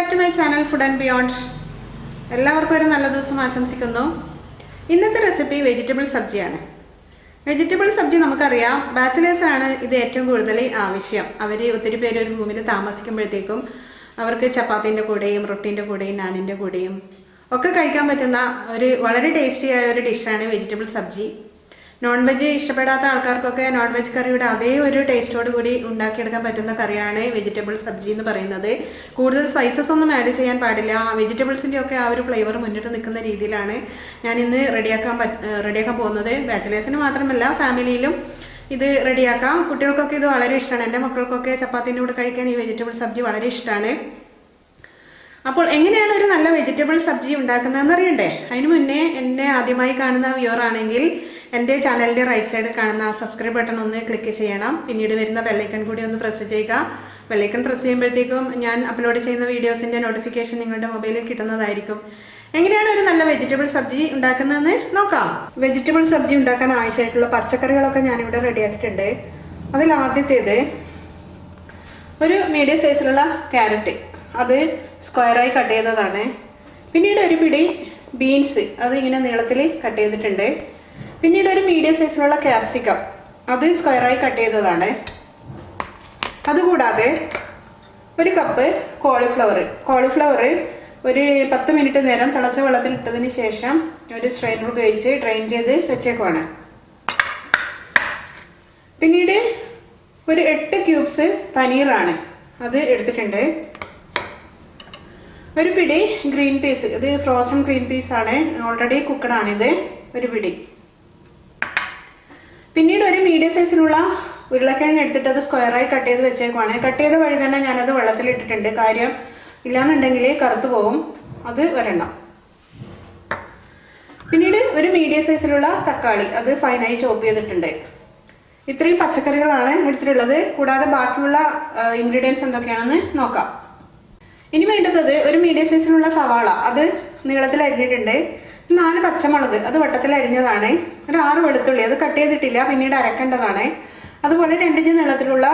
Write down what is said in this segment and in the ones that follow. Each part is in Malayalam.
back to my channel Food and Beyond. എല്ലാവർക്കും ഒരു നല്ല ദിവസം ആശംസിക്കുന്നു. ഇന്നത്തെ റെസിപ്പി വെജിറ്റബിൾ സബ്ജിയാണ്. വെജിറ്റബിൾ സബ്ജി നമുക്കറിയാം, ബാച്ചിലേഴ്സ് ആണ് ഇത് ഏറ്റവും കൂടുതൽ ആവശ്യം. അവർ ഒത്തിരി പേര് ഒരു റൂമിൽ താമസിക്കുമ്പോഴത്തേക്കും അവർക്ക് ചപ്പാത്തിൻ്റെ കൂടെയും റൊട്ടീൻ്റെ കൂടെയും നാനിൻ്റെ കൂടെയും ഒക്കെ കഴിക്കാൻ പറ്റുന്ന ഒരു വളരെ ടേസ്റ്റിയായ ഒരു ഡിഷാണ് വെജിറ്റബിൾ സബ്ജി. നോൺ വെജ് ഇഷ്ടപ്പെടാത്ത ആൾക്കാർക്കൊക്കെ നോൺ വെജ് കറിയുടെ അതേ ഒരു ടേസ്റ്റോട് കൂടി ഉണ്ടാക്കിയെടുക്കാൻ പറ്റുന്ന കറിയാണ് വെജിറ്റബിൾ സബ്ജി എന്ന് പറയുന്നത്. കൂടുതൽ സ്പൈസസ് ഒന്നും ആഡ് ചെയ്യാൻ പാടില്ല. വെജിറ്റബിൾസിൻ്റെ ഒക്കെ ആ ഒരു ഫ്ലേവർ മുന്നിട്ട് നിൽക്കുന്ന രീതിയിലാണ് ഞാൻ ഇന്ന് റെഡിയാക്കാൻ പോകുന്നത്. ബാച്ചിലേഴ്സിന് മാത്രമല്ല, ഫാമിലിയിലും ഇത് റെഡിയാക്കാം. കുട്ടികൾക്കൊക്കെ ഇത് വളരെ ഇഷ്ടമാണ്. എൻ്റെ മക്കൾക്കൊക്കെ ചപ്പാത്തിൻ്റെ കൂടെ കഴിക്കാൻ ഈ വെജിറ്റബിൾ സബ്ജി വളരെ ഇഷ്ടമാണ്. അപ്പോൾ എങ്ങനെയാണ് ഒരു നല്ല വെജിറ്റബിൾ സബ്ജി ഉണ്ടാക്കുന്നതെന്ന് അറിയണ്ടേ? അതിന് മുന്നേ എന്നെ ആദ്യമായി കാണുന്ന വ്യൂവർ ആണെങ്കിൽ എൻ്റെ ചാനലിൻ്റെ റൈറ്റ് സൈഡിൽ കാണുന്ന സബ്സ്ക്രൈബ് ബട്ടൺ ഒന്ന് ക്ലിക്ക് ചെയ്യണം. പിന്നീട് വരുന്ന ബെല്ലൈക്കൺ കൂടി ഒന്ന് പ്രസ് ചെയ്യുക. ബെല്ലൈക്കൺ പ്രസ് ചെയ്യുമ്പോഴത്തേക്കും ഞാൻ അപ്ലോഡ് ചെയ്യുന്ന വീഡിയോസിൻ്റെ നോട്ടിഫിക്കേഷൻ നിങ്ങളുടെ മൊബൈലിൽ കിട്ടുന്നതായിരിക്കും. എങ്ങനെയാണ് ഒരു നല്ല വെജിറ്റബിൾ സബ്ജി ഉണ്ടാക്കുന്നതെന്ന് നോക്കാം. വെജിറ്റബിൾ സബ്ജി ഉണ്ടാക്കാൻ ആവശ്യമായിട്ടുള്ള പച്ചക്കറികളൊക്കെ ഞാനിവിടെ റെഡിയാക്കിയിട്ടുണ്ട്. അതിൽ ആദ്യത്തേത് ഒരു മീഡിയം സൈസിലുള്ള ക്യാരറ്റ്, അത് സ്ക്വയറായി കട്ട് ചെയ്തതാണ്. പിന്നീട് ഒരു പിടി ബീൻസ്, അത് ഇങ്ങനെ നീളത്തിൽ കട്ട് ചെയ്തിട്ടുണ്ട്. പിന്നീട് ഒരു മീഡിയം സൈസിലുള്ള ക്യാപ്സിക്കം, അത് സ്ക്വയറായി കട്ട് ചെയ്തതാണ്. അതുകൂടാതെ ഒരു കപ്പ് കോളിഫ്ലവർ ഒരു 10 മിനിറ്റ് നേരം തിളച്ച വെള്ളത്തിൽ ഇട്ടതിന് ശേഷം ഒരു സ്ട്രെയിനർ ഉപയോഗിച്ച് ഡ്രെയിൻ ചെയ്ത് വെച്ചേക്കുവാണ്. പിന്നീട് ഒരു 8 ക്യൂബ്സ് പനീറാണ്, അത് എടുത്തിട്ടുണ്ട്. ഒരു പിടി ഗ്രീൻ പീസ്, ഇത് ഫ്രോസൺ ഗ്രീൻ പീസാണ്, ഓൾറെഡി കുക്കഡാണിത്, ഒരു പിടി. പിന്നീട് ഒരു മീഡിയം സൈസിലുള്ള ഉരുളക്കിഴങ്ങ് എടുത്തിട്ട് അത് സ്ക്വയറായി കട്ട് ചെയ്ത് വെച്ചേക്കുവാണ്. കട്ട് ചെയ്ത വഴി തന്നെ ഞാനത് വെള്ളത്തിലിട്ടിട്ടുണ്ട്. കാര്യം ഇല്ലാന്നുണ്ടെങ്കിൽ കറുത്തു പോകും. അത് ഒരെണ്ണം. പിന്നീട് ഒരു മീഡിയം സൈസിലുള്ള തക്കാളി, അത് ഫൈനായി ചോപ്പ് ചെയ്തിട്ടുണ്ട്. ഇത്രയും പച്ചക്കറികളാണ് എടുത്തിട്ടുള്ളത്. കൂടാതെ ബാക്കിയുള്ള ഇൻഗ്രീഡിയൻസ് എന്തൊക്കെയാണെന്ന് നോക്കാം. ഇനി വേണ്ടത് ഒരു മീഡിയം സൈസിലുള്ള സവാള, അത് നീളത്തിൽ അരിഞ്ഞിട്ടുണ്ട്. 4 പച്ചമുളക്, അത് വട്ടത്തിൽ അരിഞ്ഞതാണ്. ഒരു 6 വെളുത്തുള്ളി, അത് കട്ട് ചെയ്തിട്ടില്ല, പിന്നീട് അരക്കേണ്ടതാണ്. അതുപോലെ 2 ഇഞ്ച് നീളത്തിലുള്ള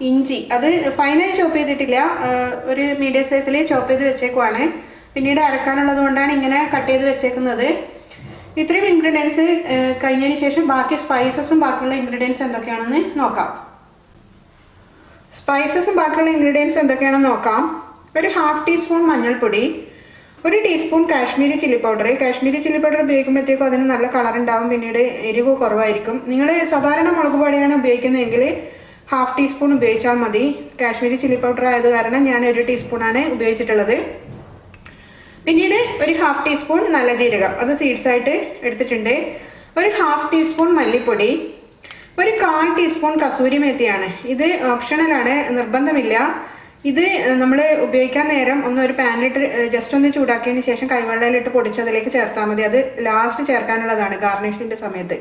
ഇഞ്ചി, അത് ഫൈനായി ചോപ്പ് ചെയ്തിട്ടില്ല, ഒരു മീഡിയം സൈസിൽ ചോപ്പ് ചെയ്ത് വെച്ചേക്കുവാണ്. പിന്നീട് അരക്കാനുള്ളത് കൊണ്ടാണ് ഇങ്ങനെ കട്ട് ചെയ്ത് വെച്ചേക്കുന്നത്. ഇത്രയും ഇൻഗ്രീഡിയൻസ് കഴിഞ്ഞതിന് ശേഷം ബാക്കി സ്പൈസസും ബാക്കിയുള്ള ഇൻഗ്രീഡിയൻസ് എന്തൊക്കെയാണെന്ന് നോക്കാം. സ്പൈസസും ബാക്കിയുള്ള ഇൻഗ്രീഡിയൻസ് എന്തൊക്കെയാണെന്ന് നോക്കാം. ഒരു 1/2 ടീസ്പൂൺ മഞ്ഞൾപ്പൊടി, 1 teaspoon Kashmiri chilli powder. Kashmiri chilli powder ഉപയോഗിക്കുമ്പോഴത്തേക്കും അതിന് നല്ല കളർ ഉണ്ടാവും, പിന്നീട് എരിവ് കുറവായിരിക്കും. നിങ്ങൾ സാധാരണ മുളക് പൊടിയാണ് ഉപയോഗിക്കുന്നതെങ്കിൽ 1/2 ടീസ്പൂൺ ഉപയോഗിച്ചാൽ മതി. കാശ്മീരി ചില്ലി പൗഡർ ആയത് കാരണം ഞാൻ 1 ടീസ്പൂണാണ് ഉപയോഗിച്ചിട്ടുള്ളത്. പിന്നീട് ഒരു 1/2 ടീസ്പൂൺ നല്ല ജീരകം, അത് സീഡ്സ് ആയിട്ട് എടുത്തിട്ടുണ്ട്. ഒരു 1/2 ടീസ്പൂൺ മല്ലിപ്പൊടി, ഒരു 1/4 ടീസ്പൂൺ കസൂരി മേത്തിയാണ്. ഇത് ഓപ്ഷണലാണ്, നിർബന്ധമില്ല. ഇത് നമ്മൾ ഉപയോഗിക്കാൻ നേരം ഒരു പാനിലിട്ട് ജസ്റ്റ് ഒന്ന് ചൂടാക്കിയതിന് ശേഷം കൈവെള്ളയിലിട്ട് പൊടിച്ച് അതിലേക്ക് ചേർത്താൽ മതി. അത് ലാസ്റ്റ് ചേർക്കാനുള്ളതാണ് ഗാർണിഷിൻ്റെ സമയത്ത്.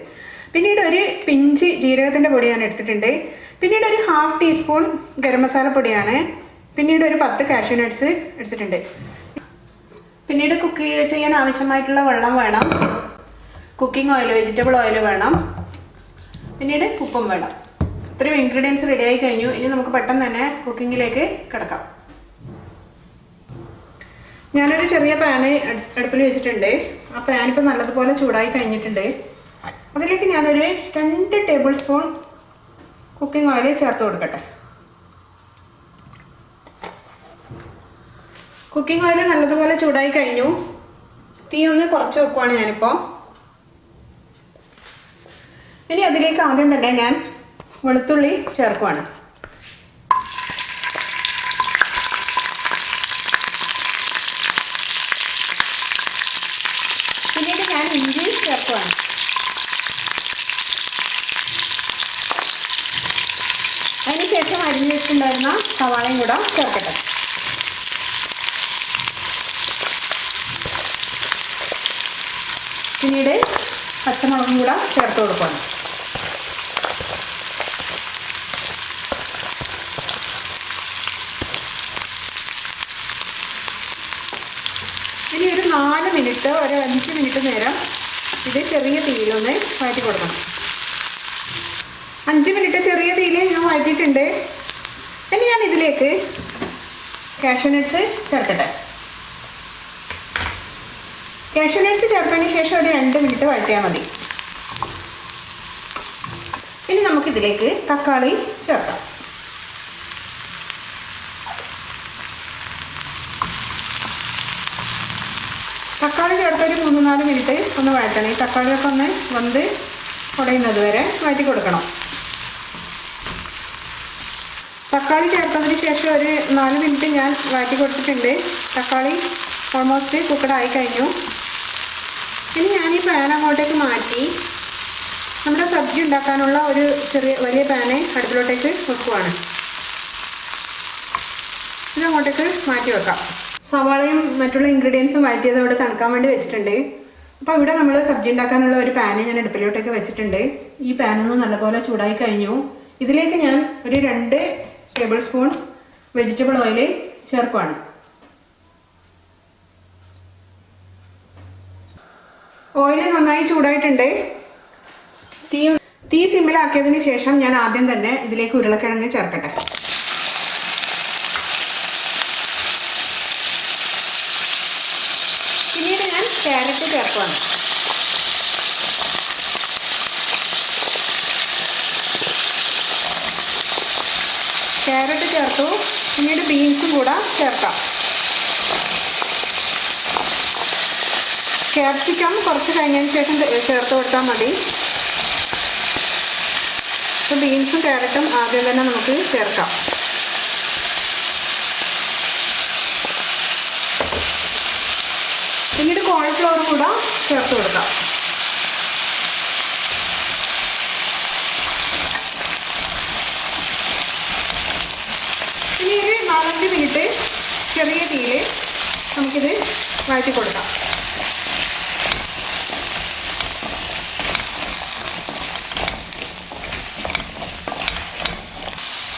പിന്നീട് ഒരു പിഞ്ച് ജീരകത്തിൻ്റെ പൊടി ഞാൻ എടുത്തിട്ടുണ്ട്. പിന്നീട് ഒരു 1/2 ടീസ്പൂൺ ഗരം മസാല പൊടിയാണ്. പിന്നീട് ഒരു 10 കാഷ്യൂ നട്ട്സ് എടുത്തിട്ടുണ്ട്. പിന്നീട് കുക്ക് ചെയ്യാൻ ആവശ്യമായിട്ടുള്ള വെള്ളം വേണം. കുക്കിംഗ് ഓയിൽ, വെജിറ്റബിൾ ഓയിൽ വേണം. പിന്നീട് ഉപ്പും വേണം. ഇത്രയും ഇൻഗ്രീഡിയൻസ് റെഡി ആയി കഴിഞ്ഞു. ഇനി നമുക്ക് പെട്ടെന്ന് തന്നെ കുക്കിങ്ങിലേക്ക് കിടക്കാം. ഞാനൊരു ചെറിയ പാന് അടുപ്പിൽ വെച്ചിട്ടുണ്ട്. ആ പാൻ ഇപ്പോൾ നല്ലതുപോലെ ചൂടായി കഴിഞ്ഞിട്ടുണ്ട്. അതിലേക്ക് ഞാനൊരു 2 ടേബിൾ സ്പൂൺ കുക്കിംഗ് ഓയിൽ ചേർത്ത് കൊടുക്കട്ടെ. കുക്കിംഗ് ഓയിൽ നല്ലതുപോലെ ചൂടായി കഴിഞ്ഞു. തീ ഒന്ന് കുറച്ച് വെക്കുവാണ് ഞാനിപ്പോൾ. ഇനി അതിലേക്ക് ആദ്യം തന്നെ ഞാൻ വെളുത്തുള്ളി ചേർക്കുവാണ്. പിന്നീട് ഞാൻ ഇഞ്ചി ചേർക്കുവാണ്. അതിനുശേഷം അരിഞ്ഞു വെച്ചിട്ടുണ്ടായിരുന്ന സവാളയും കൂടെ ചേർക്കട്ടെ. പിന്നീട് പച്ചമുളകും കൂടെ ചേർത്ത് കൊടുക്കണം. ഇനി ഒരു 4 മിനിറ്റ്, ഒരു 5 മിനിറ്റ് നേരം ഇത് ചെറിയ തീയിലൊന്ന് വഴറ്റി കൊടുക്കണം. 5 മിനിറ്റ് ചെറിയ തീയിൽ ഞാൻ വഴറ്റിയിട്ടുണ്ട്. ഇനി ഞാൻ ഇതിലേക്ക് കാഷ്യൂ നട്ട്സ് ചേർക്കട്ടെ. കാഷ്യൂ നട്ട്സ് ചേർത്തതിന് ശേഷം ഒരു 2 മിനിറ്റ് വഴറ്റിയാൽ മതി. ഇനി നമുക്കിതിലേക്ക് തക്കാളി ചേർക്കാം. തക്കാളി ചേർത്ത് ഒരു 3-4 മിനിറ്റ് ഒന്ന് വഴറ്റണം. ഈ തക്കാളിയൊക്കെ ഒന്ന് വെന്ത് ഉടയുന്നത് വരെ വഴറ്റി കൊടുക്കണം. തക്കാളി ചേർത്തതിന് ശേഷം ഒരു 4 മിനിറ്റ് ഞാൻ വഴറ്റി കൊടുത്തിട്ടുണ്ട്. തക്കാളി ഓൾമോസ്റ്റ് കുക്കഡായി കഴിഞ്ഞു. ഇനി ഞാൻ ഈ പാൻ അങ്ങോട്ടേക്ക് മാറ്റി നമ്മുടെ സബ്ജി ഉണ്ടാക്കാനുള്ള ഒരു വലിയ പാന് അടുപ്പിലോട്ടേക്ക് വെക്കുവാണ്. ഇതങ്ങോട്ടേക്ക് മാറ്റി വെക്കാം. സവാളയും മറ്റുള്ള ഇൻഗ്രീഡിയൻസും വഴറ്റിയത് ഇവിടെ തണുക്കാൻ വേണ്ടി വെച്ചിട്ടുണ്ട്. അപ്പോൾ ഇവിടെ നമ്മൾ സബ്ജി ഉണ്ടാക്കാനുള്ള ഒരു പാന് ഞാൻ അടുപ്പിലോട്ടേക്ക് വെച്ചിട്ടുണ്ട്. ഈ പാനൊന്ന് നല്ലപോലെ ചൂടായി കഴിഞ്ഞു. ഇതിലേക്ക് ഞാൻ ഒരു 2 ടേബിൾ സ്പൂൺ വെജിറ്റബിൾ ഓയിൽ ചേർക്കുവാണ്. ഓയിൽ നന്നായി ചൂടായിട്ടുണ്ട്. തീ സിമ്മിലാക്കിയതിന് ശേഷം ഞാൻ ആദ്യം തന്നെ ഇതിലേക്ക് ഉരുളക്കിഴങ്ങ് ചേർക്കട്ടെ. പിന്നീട് ഞാൻ ക്യാരറ്റ് ചേർക്കുവാണ്. ക്യാരറ്റ് ചേർത്തു. പിന്നീട് ബീൻസും കൂടെ ചേർക്കാം. ക്യാപ്സിക്കം കുറച്ച് കഴിഞ്ഞതിന് ശേഷം ചേർത്ത് കൊടുത്താൽ മതി. അപ്പോൾ ബീൻസും ക്യാരറ്റും ആദ്യം തന്നെ നമുക്ക് ചേർക്കാം. പിന്നീട് കോളിഫ്ലവറും കൂടെ ചേർത്ത് കൊടുക്കാം. ഇനി ഒരു 4-5 മിനിറ്റ് ചെറിയ തീയിൽ നമുക്കിത് വഴറ്റി കൊടുക്കാം.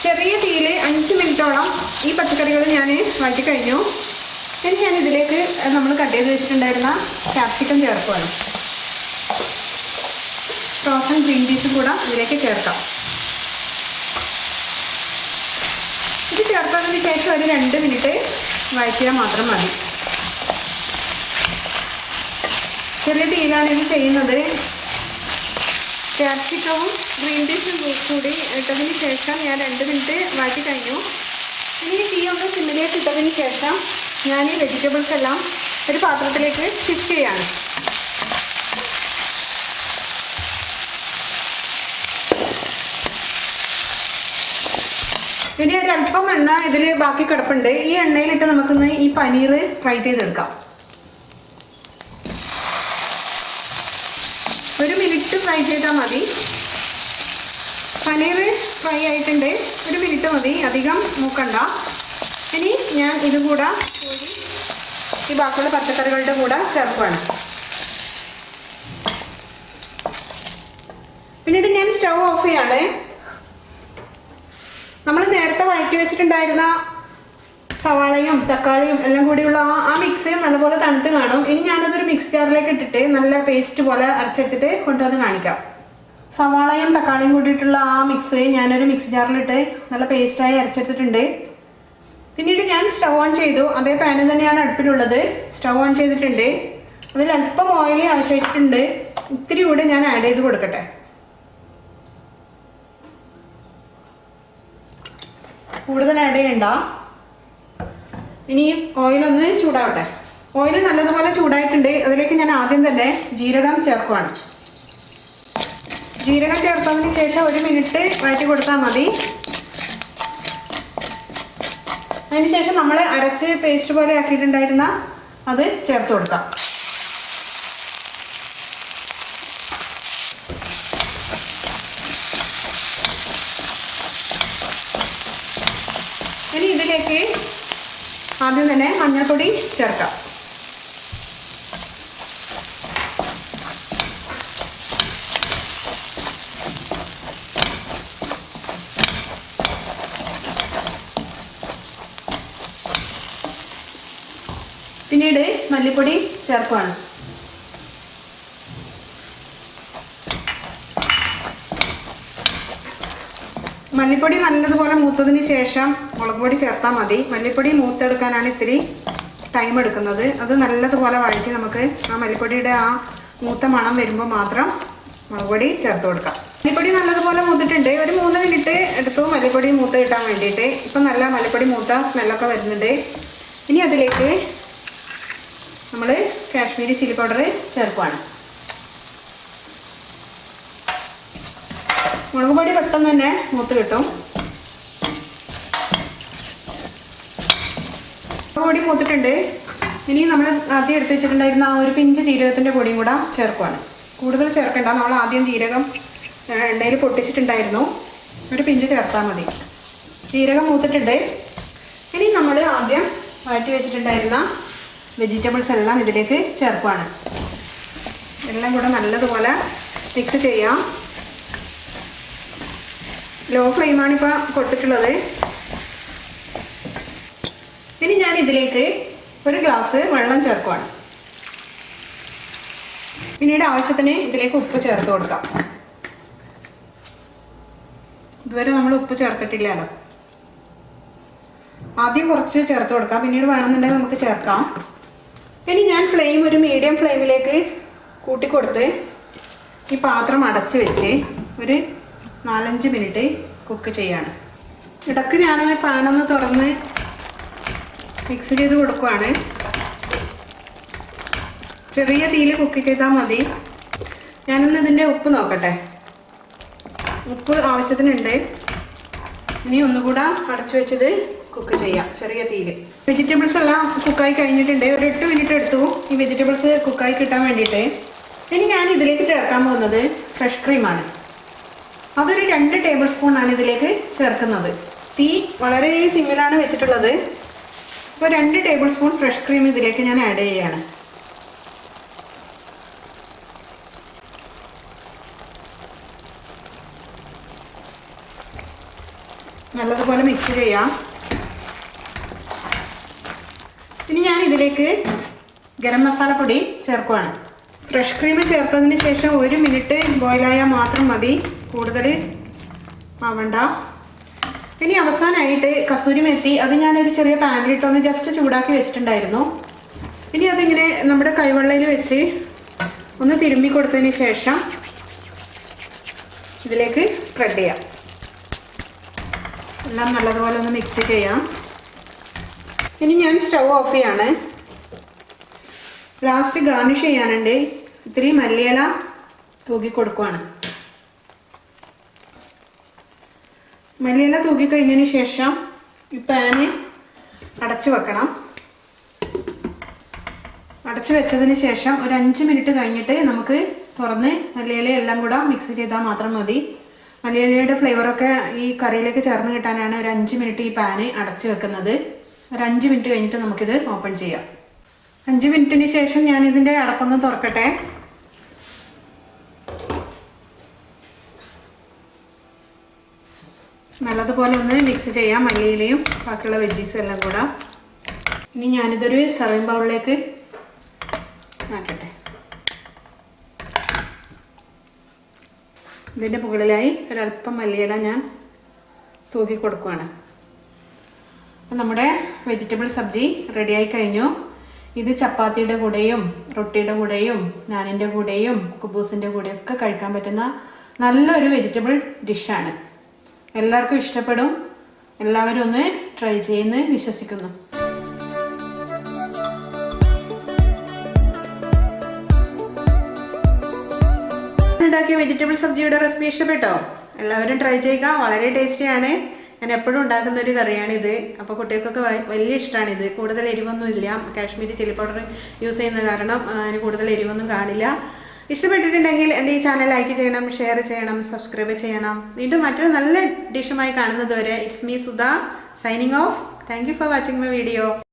ചെറിയ തീയിൽ 5 മിനിറ്റോളം ഈ പച്ചക്കറികൾ ഞാൻ വഴറ്റി കഴിഞ്ഞു. ഇനി ഞാൻ ഇതിലേക്ക് നമ്മൾ കട്ട് ചെയ്ത് വെച്ചിട്ടുണ്ടായിരുന്ന ക്യാപ്സിക്കം ചേർക്കുവാണ്. ഫ്രോസൺ ഗ്രീൻ പീസും കൂടെ ഇതിലേക്ക് ചേർക്കാം. ഇത് ചേർത്തതിന് ശേഷം ഒരു 2 മിനിറ്റ് വഴറ്റിയാൽ മാത്രം മതി. ചെറിയ തീയിലാണ് ഇത് ചെയ്യുന്നത്. ക്യാപ്സിക്കവും ഗ്രീൻ പീസും കൂടി ഇട്ടതിന് ശേഷം ഞാൻ 2 മിനിറ്റ് വഴറ്റി കഴിഞ്ഞു. ഇനി തീ ഒന്ന് സിമ്മിലേക്ക് ഇട്ടതിന് ശേഷം ഞാൻ ഈ വെജിറ്റബിൾസ് എല്ലാം ഒരു പാത്രത്തിലേക്ക് ഷിഫ്റ്റ് ചെയ്യാണ്. ഇനി ഒരല്പം എണ്ണ ഇതിൽ ബാക്കി കിടപ്പുണ്ട്. ഈ എണ്ണയിലിട്ട് നമുക്കൊന്ന് ഈ പനീർ ഫ്രൈ ചെയ്തെടുക്കാം. 1 മിനിറ്റ് ഫ്രൈ ചെയ്താൽ മതി. പനീർ ഫ്രൈ ആയിട്ടുണ്ട്. 1 മിനിറ്റ് മതി, അധികം മൂക്കണ്ട. ഇനി ഞാൻ ഇതും കൂടെ ഈ ബാക്കിയുള്ള പച്ചക്കറികളുടെ കൂടെ ചേർക്കുകയാണ്. പിന്നീട് ഞാൻ സ്റ്റൗ ഓഫ് ചെയ്യാണ്. നമ്മൾ നേരത്തെ വഴറ്റി വെച്ചിട്ടുണ്ടായിരുന്ന സവാളയും തക്കാളിയും എല്ലാം കൂടിയുള്ള ആ മിക്സ് നല്ലപോലെ തണുത്ത് കാണും. ഇനി ഞാനതൊരു മിക്സ് ജാറിലേക്ക് ഇട്ടിട്ട് നല്ല പേസ്റ്റ് പോലെ അരച്ചെടുത്തിട്ട് കൊണ്ടുവന്ന് കാണിക്കാം. സവാളയും തക്കാളിയും കൂടിയിട്ടുള്ള ആ മിക്സ് ഞാനൊരു മിക്സ് ജാറിലിട്ട് നല്ല പേസ്റ്റായി അരച്ചെടുത്തിട്ടുണ്ട്. പിന്നീട് ഞാൻ സ്റ്റൗ ഓൺ ചെയ്തു. അതേ പാന് തന്നെയാണ് അടുപ്പിലുള്ളത്. സ്റ്റൗ ഓൺ ചെയ്തിട്ടുണ്ട്. അതിൽ അല്പം ഓയിൽ അവശേഷിച്ചിട്ടുണ്ട്. ഇത്തിരി കൂടെ ഞാൻ ആഡ് ചെയ്ത് കൊടുക്കട്ടെ. കൂടുതൽ ആഡ് ചെയ്യണ്ട. ഇനി ഓയിലൊന്ന് ചൂടാവട്ടെ. ഓയിൽ നല്ലതുപോലെ ചൂടായിട്ടുണ്ട്. അതിലേക്ക് ഞാൻ ആദ്യം തന്നെ ജീരകം ചേർക്കുവാണ്. ജീരകം ചേർത്തതിന് ശേഷം 1 മിനിറ്റ് വഴറ്റി കൊടുത്താൽ മതി. അതിനുശേഷം നമ്മൾ അരച്ച് പേസ്റ്റ് പോലെ ആക്കിയിട്ടുണ്ടായിരുന്ന അത് ചേർത്ത് കൊടുക്കാം. ഇനി ഇതിലേക്ക് ആദ്യം തന്നെ മഞ്ഞൾപ്പൊടി ചേർക്കാം. പിന്നീട് മല്ലിപ്പൊടി ചേർക്കുകയാണ്. മല്ലിപ്പൊടി നല്ലതുപോലെ മൂത്തതിന് ശേഷം മുളക് പൊടി ചേർത്താൽ മതി. മല്ലിപ്പൊടി മൂത്തെടുക്കാനാണ് ഇത്തിരി ടൈം എടുക്കുന്നത്. അത് നല്ലതുപോലെ വഴറ്റി നമുക്ക് ആ മല്ലിപ്പൊടിയുടെ ആ മൂത്ത മണം വരുമ്പോൾ മാത്രം മുളക് പൊടി ചേർത്ത് കൊടുക്കാം. മല്ലിപ്പൊടി നല്ലതുപോലെ മൂത്തിട്ടുണ്ട്. ഒരു 3 മിനിറ്റ് എടുത്തു മല്ലിപ്പൊടി മൂത്ത് കിട്ടാൻ വേണ്ടിയിട്ട്. ഇപ്പം നല്ല മല്ലിപ്പൊടി മൂത്ത സ്മെല്ലൊക്കെ വരുന്നുണ്ട്. ഇനി അതിലേക്ക് നമ്മൾ കാശ്മീരി ചില്ലി പൗഡർ ചേർക്കുകയാണ്. മുളക് പൊടി പെട്ടെന്ന് തന്നെ മൂത്ത് കിട്ടും. മുളക് പൊടി മൂത്തിട്ടുണ്ട്. ഇനി നമ്മൾ ആദ്യം എടുത്ത് വെച്ചിട്ടുണ്ടായിരുന്ന ആ ഒരു പിഞ്ച് ജീരകത്തിൻ്റെ പൊടിയും കൂടെ ചേർക്കുകയാണ്. കൂടുതൽ ചേർക്കണ്ട, നമ്മൾ ആദ്യം ജീരകം എണ്ണയിൽ പൊട്ടിച്ചിട്ടുണ്ടായിരുന്നു. ഒരു പിഞ്ച് ചേർത്താൽ മതി. ജീരകം മൂത്തിട്ടുണ്ട്. ഇനി നമ്മൾ ആദ്യം വഴറ്റി വെച്ചിട്ടുണ്ടായിരുന്ന വെജിറ്റബിൾസ് എല്ലാം ഇതിലേക്ക് ചേർക്കുകയാണ്. എല്ലാം കൂടെ നല്ലതുപോലെ മിക്സ് ചെയ്യാം. ലോ ഫ്ലെയിമാണ് ഇപ്പോൾ കൊടുത്തിട്ടുള്ളത്. ഇനി ഞാൻ ഇതിലേക്ക് ഒരു ഗ്ലാസ് വെള്ളം ചേർക്കുകയാണ്. പിന്നീട് ആവശ്യത്തിന് ഇതിലേക്ക് ഉപ്പ് ചേർത്ത് കൊടുക്കാം. ഇതുവരെ നമ്മൾ ഉപ്പ് ചേർത്തിട്ടില്ലല്ലോ. ആദ്യം കുറച്ച് ചേർത്ത് കൊടുക്കാം, പിന്നീട് വേണമെന്നുണ്ടെങ്കിൽ നമുക്ക് ചേർക്കാം. ഇനി ഞാൻ ഫ്ലെയിം ഒരു മീഡിയം ഫ്ലെയിമിലേക്ക് കൂട്ടിക്കൊടുത്ത് ഈ പാത്രം അടച്ച് വെച്ച് ഒരു 4-5 മിനിറ്റ് കുക്ക് ചെയ്യാണ്. ഇടയ്ക്ക് ഞാൻ പാനൊന്ന് തുറന്ന് മിക്സ് ചെയ്ത് കൊടുക്കുകയാണ്. ചെറിയ തീയിൽ കുക്ക് ചെയ്താൽ മതി. ഞാനൊന്ന് ഇതിൻ്റെ ഉപ്പ് നോക്കട്ടെ. ഉപ്പ് ആവശ്യത്തിനുണ്ട്. ഇനി ഒന്നുകൂടെ അടച്ചു വെച്ചത് കുക്ക് ചെയ്യാം ചെറിയ തീയിൽ. വെജിറ്റബിൾസ് എല്ലാം കുക്കായി കഴിഞ്ഞിട്ടുണ്ട്. ഒരു 8 മിനിറ്റ് എടുത്തു ഈ വെജിറ്റബിൾസ് കുക്കായി കിട്ടാൻ വേണ്ടിയിട്ട്. ഇനി ഞാൻ ഇതിലേക്ക് ചേർക്കാൻ പോകുന്നത് ഫ്രഷ് ക്രീമാണ്. അതൊരു 2 ടേബിൾ സ്പൂണാണ് ഇതിലേക്ക് ചേർക്കുന്നത്. തീ വളരെ സിമ്മിലാണ് വെച്ചിട്ടുള്ളത്. അപ്പോൾ 2 ടേബിൾ സ്പൂൺ ഫ്രഷ് ക്രീം ഇതിലേക്ക് ഞാൻ ആഡ് ചെയ്യുകയാണ്. നല്ലതുപോലെ മിക്സ് ചെയ്യാം. ഇനി ഞാൻ ഇതിലേക്ക് ഗരം മസാല പൊടി ചേർക്കുകയാണ്. ഫ്രഷ് ക്രീം ചേർത്തതിന് ശേഷം 1 മിനിറ്റ് ബോയിലായാൽ മാത്രം മതി, കൂടുതൽ ആവണ്ട. ഇനി അവസാനമായിട്ട് കസൂരി മെത്തി, അത് ഞാനൊരു ചെറിയ പാനിലിട്ടൊന്ന് ജസ്റ്റ് ചൂടാക്കി വെച്ചിട്ടുണ്ടായിരുന്നു. ഇനി അതിങ്ങനെ നമ്മുടെ കൈവെള്ളയിൽ വെച്ച് ഒന്ന് തിരുമ്പി കൊടുത്തതിന് ശേഷം ഇതിലേക്ക് സ്പ്രെഡ് ചെയ്യാം. എല്ലാം നല്ലതുപോലെ ഒന്ന് മിക്സ് ചെയ്യാം. ഇനി ഞാൻ സ്റ്റൗ ഓഫ് ചെയ്യാണ്. ലാസ്റ്റ് ഗാർണിഷ് ചെയ്യാനുണ്ട്. ഇത്തിരി മല്ലിയില തൂക്കി കൊടുക്കുകയാണ്. മല്ലിയില തൂക്കി കഴിഞ്ഞതിന് ശേഷം ഈ പാന് അടച്ചു വെക്കണം. അടച്ചു വെച്ചതിന് ശേഷം ഒരു 5 മിനിറ്റ് കഴിഞ്ഞിട്ട് നമുക്ക് തുറന്ന് മല്ലിയില എല്ലാം കൂടെ മിക്സ് ചെയ്താൽ മാത്രം മതി. മല്ലിയിലയുടെ ഫ്ലേവറൊക്കെ ഈ കറിയിലേക്ക് ചേർന്ന് കിട്ടാനാണ് ഒരു 5 മിനിറ്റ് ഈ പാന് അടച്ചു വെക്കുന്നത്. ഒരു 5 മിനിറ്റ് കഴിഞ്ഞിട്ട് നമുക്കിത് ഓപ്പൺ ചെയ്യാം. 5 മിനിറ്റിന് ശേഷം ഞാനിതിൻ്റെ അടപ്പൊന്ന് തുറക്കട്ടെ. നല്ലതുപോലെ ഒന്ന് മിക്സ് ചെയ്യാം, മല്ലിയിലയും ബാക്കിയുള്ള വെജീസും എല്ലാം കൂടെ. ഇനി ഞാനിതൊരു സർവിംഗ് ബൗളിലേക്ക് ആക്കട്ടെ. ഇതിൻ്റെ മുകളിലായി ഒരല്പം മല്ലിയില ഞാൻ തൂക്കി കൊടുക്കുകയാണ്. അപ്പം നമ്മുടെ വെജിറ്റബിൾ സബ്ജി റെഡിയായി കഴിഞ്ഞു. ഇത് ചപ്പാത്തിയുടെ കൂടെയും റൊട്ടിയുടെ കൂടെയും നാനിൻ്റെ കൂടെയും കുബൂസിൻ്റെ കൂടെയും ഒക്കെ കഴിക്കാൻ പറ്റുന്ന നല്ലൊരു വെജിറ്റബിൾ ഡിഷാണ്. എല്ലാവർക്കും ഇഷ്ടപ്പെടും. എല്ലാവരും ഒന്ന് ട്രൈ ചെയ്യുമെന്ന് വിശ്വസിക്കുന്നു. ഉണ്ടാക്കിയ വെജിറ്റബിൾ സബ്ജിയുടെ റെസിപ്പി ഇഷ്ടപ്പെട്ടോ? എല്ലാവരും ട്രൈ ചെയ്യുക. വളരെ ടേസ്റ്റിയാണ്. ഞാൻ എപ്പോഴും ഉണ്ടാക്കുന്ന ഒരു കറിയാണിത്. അപ്പോൾ കുട്ടികൾക്കൊക്കെ വലിയ ഇഷ്ടമാണിത്. കൂടുതൽ എരിവൊന്നുമില്ല. കാശ്മീരി ചില്ലി പൗഡർ യൂസ് ചെയ്യുന്ന കാരണം അതിന് കൂടുതൽ എരിവൊന്നും കാണില്ല. ഇഷ്ടപ്പെട്ടിട്ടുണ്ടെങ്കിൽ എൻ്റെ ഈ ചാനൽ ലൈക്ക് ചെയ്യണം, ഷെയർ ചെയ്യണം, സബ്സ്ക്രൈബ് ചെയ്യണം. വീണ്ടും മറ്റൊരു നല്ല ഡിഷുമായി കാണുന്നത് വരെ it's me Sudha signing off. Thank you for watching my video.